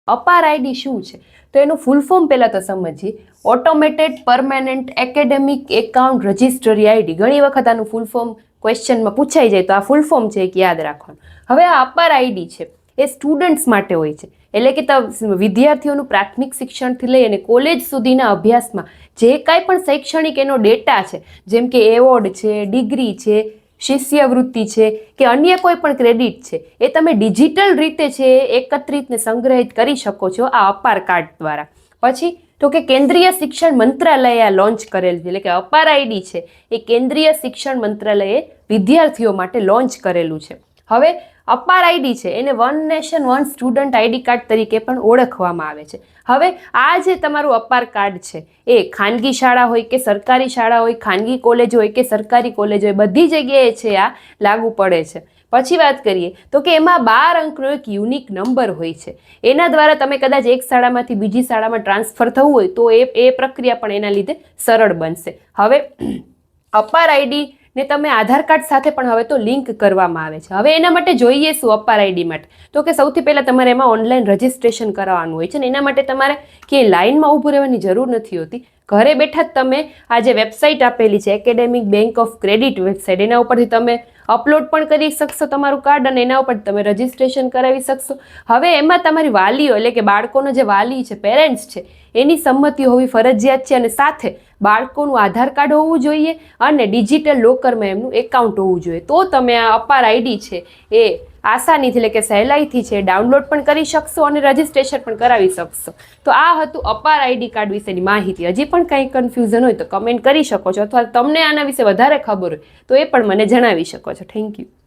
અપાર આઈડી શું છે તો એનું ફૂલ ફોર્મ પહેલાં તો સમજીએ. Automated permanent academic account registry ID. ઘણી વખત આનું ફૂલ ફોર્મ ક્વેશ્ચનમાં પૂછાઈ જાય તો આ ફૂલ ફોર્મ છે એક યાદ રાખવાનું. હવે આ અપાર આઈડી છે એ સ્ટુડન્ટ્સ માટે હોય છે, એટલે કે વિદ્યાર્થીઓનું પ્રાથમિક શિક્ષણથી લઈ અને કોલેજ સુધીના અભ્યાસમાં જે કાંઈ પણ શૈક્ષણિક એનો ડેટા છે, જેમ કે એવોર્ડ છે, ડિગ્રી છે, શિષ્યવૃત્તિ છે કે અન્ય કોઈ પણ ક્રેડિટ છે, એ તમે ડિજિટલ રીતે છે એકત્રિત ને સંગ્રહિત કરી શકો છો આ અપાર કાર્ડ દ્વારા. પછી તો કે કેન્દ્રીય શિક્ષણ મંત્રાલયે લોન્ચ કરેલ છે, એટલે કે અપાર આઈડી છે એ કેન્દ્રીય શિક્ષણ મંત્રાલયે વિદ્યાર્થીઓ માટે લોન્ચ કરેલું છે. હવે અપાર આઈડી છે એને one nation one student ID card તરીકે પણ ઓળખવામાં આવે છે. હવે આ જે તમારું અપાર કાર્ડ છે એ ખાનગી શાળા હોય કે સરકારી શાળા હોય, ખાનગી કોલેજ હોય કે સરકારી કોલેજ હોય, બધી જગ્યાએ છે આ લાગુ પડે છે. પછી વાત કરીએ તો કે એમાં 12 અંકનો એક યુનિક નંબર હોય છે. એના દ્વારા તમે કદાચ એક શાળામાંથી બીજી શાળામાં ટ્રાન્સફર થવું હોય તો એ પ્રક્રિયા પણ એના લીધે સરળ બનશે. હવે અપાર આઈડી ને તમે આધાર કાર્ડ સાથે પણ હવે તો લિંક કરવામાં આવે છે. હવે એના માટે જોઈએ શું અપાર આઈડી માટે? તો કે સૌથી પહેલાં તમારે એમાં ઓનલાઈન રજિસ્ટ્રેશન કરાવવાનું હોય છે ને એના માટે તમારે ક્યાંય લાઇનમાં ઊભું રહેવાની જરૂર નથી હોતી. ઘરે બેઠા જ તમે આ જે વેબસાઇટ આપેલી છે academic bank of credit website, એના ઉપરથી તમે અપલોડ પણ કરી શકશો તમારું કાર્ડ અને એના ઉપર તમે રજિસ્ટ્રેશન કરાવી શકશો. હવે એમાં તમારી વાલીઓ એટલે કે બાળકોનો જે વાલી છે, પેરેન્ટ્સ છે, એની સંમતિ હોવી ફરજિયાત છે અને સાથે બાળકોનું આધાર કાર્ડ હોવું જોઈએ અને ડિજિટલ લોકરમાં એમનું એકાઉન્ટ હોવું જોઈએ. તો તમે આ અપાર આઈડી છે એ આસાનીથી એટલે કે સહેલાઈથી છે ડાઉનલોડ પણ કરી શકશો અને રજિસ્ટ્રેશન પણ કરાવી શકશો. તો આ હતું અપાર આઈડી કાર્ડ વિશેની માહિતી. હજી પણ કંઈ કન્ફ્યુઝન હોય તો કમેન્ટ કરી શકો છો, અથવા તમને આના વિશે વધારે ખબર હોય તો એ પણ મને જણાવી શકો છો. Thank you.